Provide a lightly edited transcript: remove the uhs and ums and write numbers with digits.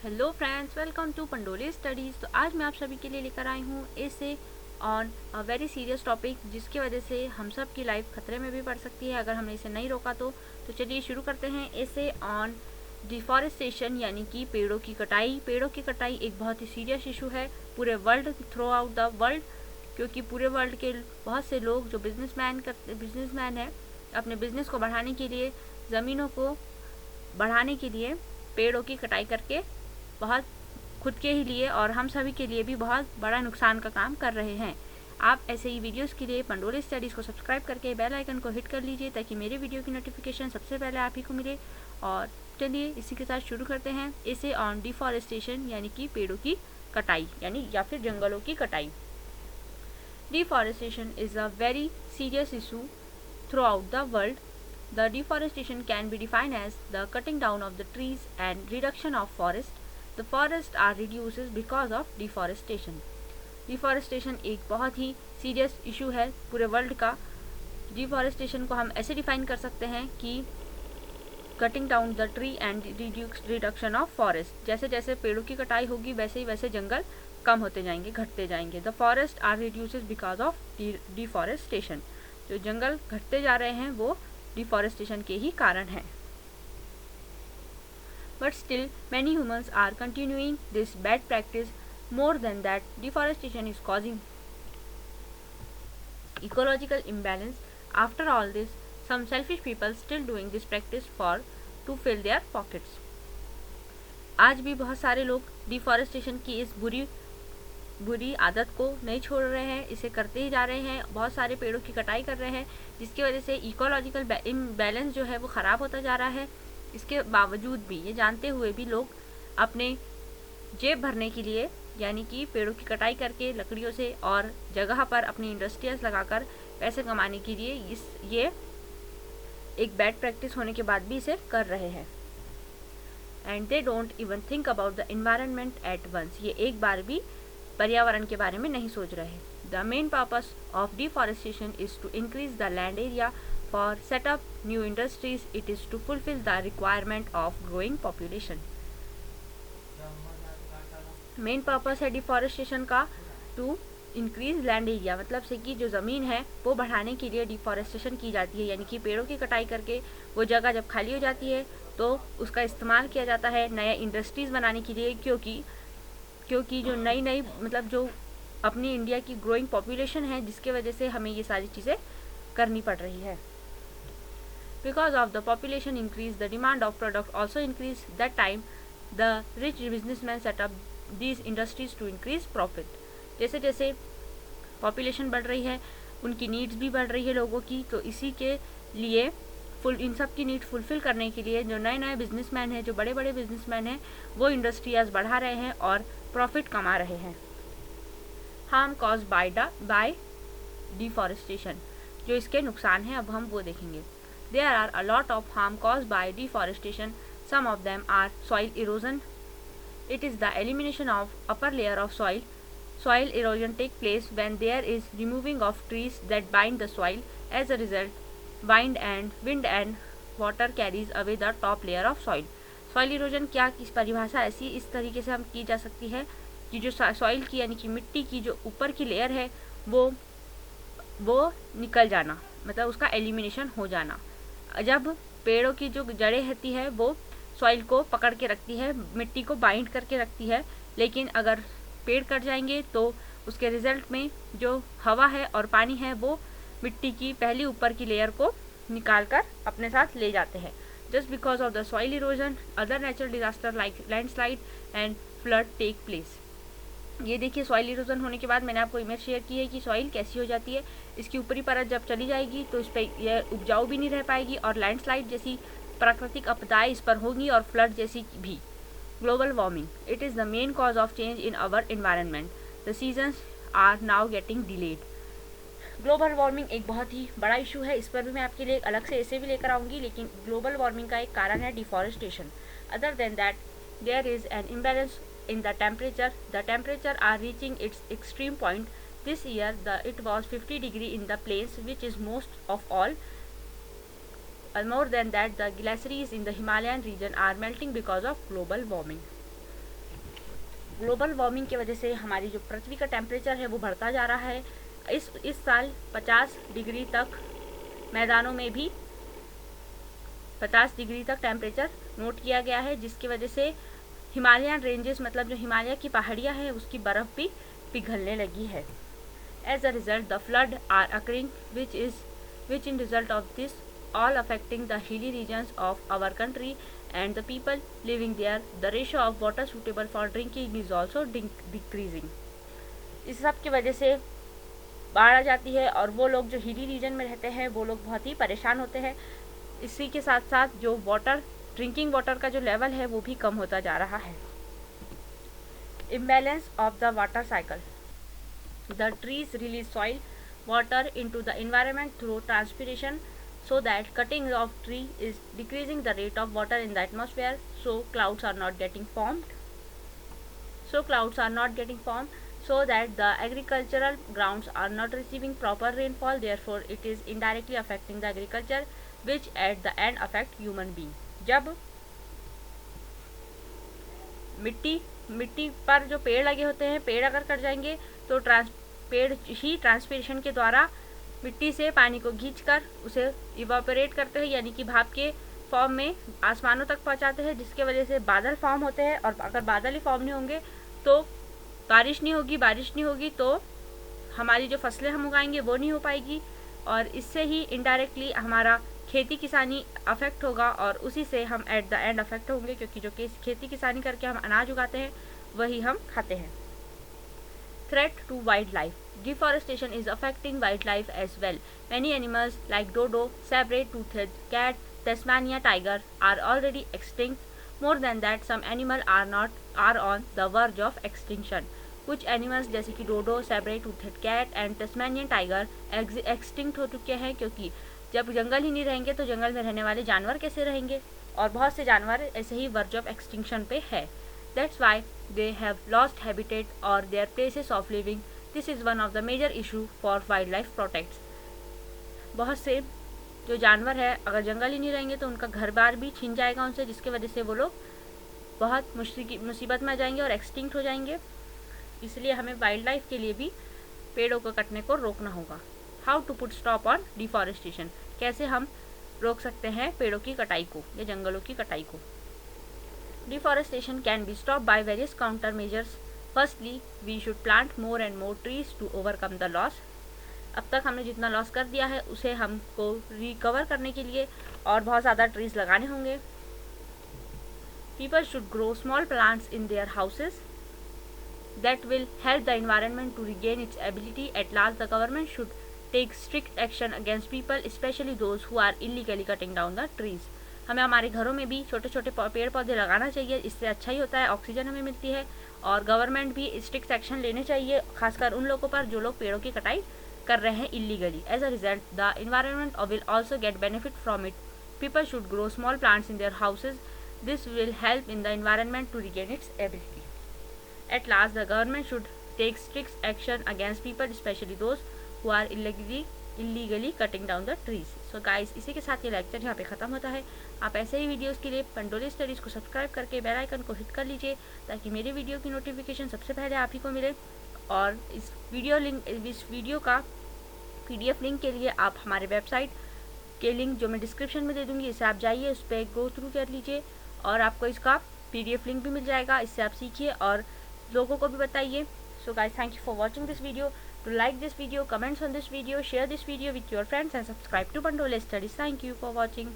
Hello friends, welcome to Pandoli studies. तो आज मैं आप सभी के लिए लेकर आई हूँ essay on a very serious topic, जिसकी वजह से हम सब की लाइफ खतरे में भी पड़ सकती है अगर हमने इसे नहीं रोका तो चलिए शुरू करते हैं। एसे ऑन डिफॉरेस्टेशन यानी कि पेड़ों की कटाई। पेड़ों की कटाई एक बहुत ही सीरियस इशू है पूरे world, through out the world, क्योंकि पूरे वर्ल्ड के बहुत से लोग जो बिजनेसमैन है, अपने बिजनेस को बढ़ाने के लिए, ज़मीनों को बढ़ाने के लिए पेड़ों की कटाई करके बहुत खुद के ही लिए और हम सभी के लिए भी बहुत बड़ा नुकसान का काम कर रहे हैं। आप ऐसे ही वीडियोस के लिए पंडोली स्टडीज़ को सब्सक्राइब करके बेल आइकन को हिट कर लीजिए ताकि मेरे वीडियो की नोटिफिकेशन सबसे पहले आप ही को मिले। और चलिए इसी के साथ शुरू करते हैं। इसे ऑन डिफॉरेस्टेशन यानी कि पेड़ों की कटाई यानी या फिर जंगलों की कटाई। Deforestation is a very serious issue through out the world. The deforestation can be defined as the cutting down of the trees and reduction of forest. The forests are reduced because of deforestation. Deforestation एक बहुत ही serious issue है पूरे world का। Deforestation को हम ऐसे define कर सकते हैं कि cutting down the tree and reduction of forest. जैसे जैसे पेड़ों की कटाई होगी वैसे ही वैसे जंगल कम होते जाएंगे, घटते जाएंगे। The forest are reduces because of deforestation. जो जंगल घटते जा रहे हैं वो डिफॉरेस्टेशन के ही कारण है। But still many humans are continuing this bad practice. More than that, deforestation is causing ecological imbalance. After all this, some selfish people still doing this practice to fill their pockets. आज भी बहुत सारे लोग deforestation की इस बुरी आदत को नहीं छोड़ रहे हैं, इसे करते ही जा रहे हैं। बहुत सारे पेड़ों की कटाई कर रहे हैं जिसकी वजह से इकोलॉजिकल इम्बैलेंस जो है वो ख़राब होता जा रहा है। इसके बावजूद भी, ये जानते हुए भी, लोग अपने जेब भरने के लिए यानी कि पेड़ों की कटाई करके लकड़ियों से और जगह पर अपनी इंडस्ट्रीज लगाकर पैसे कमाने के लिए ये एक बैड प्रैक्टिस होने के बाद भी इसे कर रहे हैं। And they don't even think about the environment at once. ये एक बार भी पर्यावरण के बारे में नहीं सोच रहे। The main purpose of deforestation is to increase the land area for setup new industries. It is to fulfil the requirement of growing population. Main purpose है डिफॉरेस्टेशन का टू इंक्रीज लैंड एरिया, मतलब से कि जो ज़मीन है वो बढ़ाने के लिए डिफॉरेस्टेशन की जाती है। यानी कि पेड़ों की कटाई करके वो जगह जब खाली हो जाती है तो उसका इस्तेमाल किया जाता है नया इंडस्ट्रीज़ बनाने के लिए, क्योंकि जो नई मतलब जो अपनी इंडिया की ग्रोइंग पॉपुलेशन है, जिसके वजह से हमें ये सारी चीज़ें करनी पड़ रही है। Because of the population increase, the demand of product also increase. That time the rich businessman setup these industries to increase profit. जैसे जैसे पॉपुलेशन बढ़ रही है उनकी नीड्स भी बढ़ रही है लोगों की, तो इसी के लिए इन सब की नीड फुलफिल करने के लिए जो नए बिजनेसमैन हैं, जो बड़े बड़े बिजनेसमैन हैं, वो इंडस्ट्रीज बढ़ा रहे हैं और प्रॉफिट कमा रहे हैं। हार्म कॉज बाय डिफॉरेस्टेशन, जो इसके नुकसान हैं अब हम वो देखेंगे। There are a lot of harm cause by deforestation. Some of them are soil erosion. It is the elimination of upper layer of soil. Soil erosion takes place when there is removing of trees that bind the soil. As a result, wind and water carries away the top layer of soil. Soil erosion क्या की परिभाषा ऐसी इस तरीके से हम की जा सकती है कि जो सॉइल की यानी कि मिट्टी की जो ऊपर की लेयर है वो निकल जाना, मतलब उसका एलिमिनेशन हो जाना। जब पेड़ों की जो जड़ें होती है वो सॉइल को पकड़ के रखती है, मिट्टी को बाइंड करके रखती है, लेकिन अगर पेड़ कट जाएंगे तो उसके रिजल्ट में जो हवा है और पानी है वो मिट्टी की पहली ऊपर की लेयर को निकाल कर अपने साथ ले जाते हैं. Just because of the soil erosion, other natural disaster like landslide and flood take place. ये देखिए, सॉइल इरोजन होने के बाद मैंने आपको इमेज शेयर की है कि सॉइल कैसी हो जाती है. इसकी ऊपरी परत जब चली जाएगी तो इस पर यह उपजाऊ भी नहीं रह पाएगी और लैंडस्लाइड जैसी प्राकृतिक आपदाएं इस पर होंगी और फ्लड जैसी भी. Global warming, it is the main cause of change in our environment. The seasons are now getting delayed. Global warming एक बहुत ही बड़ा इशू है, इस पर भी मैं आपके लिए अलग से ऐसे भी लेकर आऊँगी, लेकिन ग्लोबल वार्मिंग का एक कारण है deforestation. Other than that, there is an imbalance in the temperature. The temperature are reaching its extreme point. This year it was 50 degree in the plains, which is most of all. More than that, the glaciers in the Himalayan region are melting because of global warming. Global warming की वजह से हमारी जो पृथ्वी का temperature है वो बढ़ता जा रहा है। इस साल 50 डिग्री तक मैदानों में भी 50 डिग्री तक टेम्परेचर नोट किया गया है, जिसकी वजह से हिमालयन रेंजेस मतलब जो हिमालय की पहाड़ियाँ हैं उसकी बर्फ़ भी पिघलने लगी है। As a result the flood are occurring which in result of this all affecting the hilly regions of our country and the people living there. The ratio of water suitable for drinking is also decreasing. इस सब की वजह से बाढ़ आ जाती है और वो लोग जो हिली रीजन में रहते हैं वो लोग बहुत ही परेशान होते हैं। इसी के साथ साथ जो ड्रिंकिंग वाटर का जो लेवल है वो भी कम होता जा रहा है। Imbalance of the water cycle. The trees release soil water into the environment through transpiration, so that cutting of tree is decreasing the rate of water in the atmosphere, so clouds are not getting formed, so that the agricultural grounds are not receiving proper rainfall, therefore it is indirectly affecting the agriculture, which at the end affect human being. जब मिट्टी पर जो पेड़ लगे होते हैं, पेड़ अगर कट जाएंगे तो पेड़ ही ट्रांसपिरेशन के द्वारा मिट्टी से पानी को खींचकर उसे इवापोरेट करते हैं, यानी कि भाप के फॉर्म में आसमानों तक पहुंचाते हैं, जिसके वजह से बादल फॉर्म होते हैं। और अगर बादल ही फॉर्म नहीं होंगे तो बारिश नहीं होगी तो हमारी जो फसलें हम उगाएंगे वो नहीं हो पाएगी, और इससे ही इनडायरेक्टली हमारा खेती किसानी अफेक्ट होगा, और उसी से हम एट द एंड अफेक्ट होंगे, क्योंकि जो खेती किसानी करके हम अनाज उगाते हैं वही हम खाते हैं। Threat to wildlife. Deforestation is affecting wildlife as well. Many animals like dodo, saber-toothed cat, Tasmania tiger are already extinct. More than that, some animals are on the verge of extinction. कुछ animals जैसे कि डोडो, saber-toothed cat and Tasmanian tiger extinct हो चुके हैं, क्योंकि जब जंगल ही नहीं रहेंगे तो जंगल में रहने वाले जानवर कैसे रहेंगे, और बहुत से जानवर ऐसे ही वर्ज ऑफ एक्सटिंक्शन पे है। That's why they have lost habitat or their places of living. This is one of the major issue for wildlife protects. बहुत से जो जानवर है अगर जंगल ही नहीं रहेंगे तो उनका घर बार भी छीन जाएगा उनसे, जिसकी वजह से वो लोग बहुत मुसीबत में आ जाएंगे और एक्सटिंक्ट हो जाएंगे। इसलिए हमें वाइल्ड लाइफ के लिए भी पेड़ों को कटने को रोकना होगा। How to put stop on deforestation, कैसे हम रोक सकते हैं पेड़ों की कटाई को या जंगलों की कटाई को। Deforestation can be stopped by various countermeasures. Firstly, we should plant more and more trees to overcome the loss. अब तक हमने जितना लॉस कर दिया है उसे हमको रिकवर करने के लिए और बहुत ज़्यादा ट्रीज लगाने होंगे। People should grow small plants in their houses. That will help the environment to regain its ability. At last, the government should take strict action against people, especially those who are illegally cutting down the trees. हमें हमारे घरों में भी छोटे छोटे पेड़ पौधे लगाना चाहिए, इससे अच्छा ही होता है, ऑक्सीजन हमें मिलती है, और गवर्नमेंट भी स्ट्रिक्ट एक्शन लेने चाहिए, खासकर उन लोगों पर जो लोग पेड़ों की कटाई कर रहे हैं illegally. As a result the environment will also get benefit from it. People should grow small plants in their houses. This will help in the environment to regain its ability. At last the government should take strict action against people, specially those who are illegally cutting down the trees. So guys, इसी के साथ ये lecture यहाँ पे ख़त्म होता है। आप ऐसे ही वीडियोस के लिए पंडोली स्टडीज़ को सब्सक्राइब करके बेल आइकन को हिट कर लीजिए, ताकि मेरे वीडियो की नोटिफिकेशन सबसे पहले आप ही को मिले। और इस वीडियो का PDF लिंक के लिए आप हमारे वेबसाइट के लिंक जो मैं डिस्क्रिप्शन में दे दूँगी, इससे आप जाइए, उस पर गो थ्रू कर लीजिए और आपको इसका PDF लिंक भी मिल जाएगा। इससे आप सीखिए और लोगों को भी बताइए. So guys, thank you for watching this video. To like this video, comments on this video, share this video with your friends and subscribe to Pandole Studies. Thank you for watching.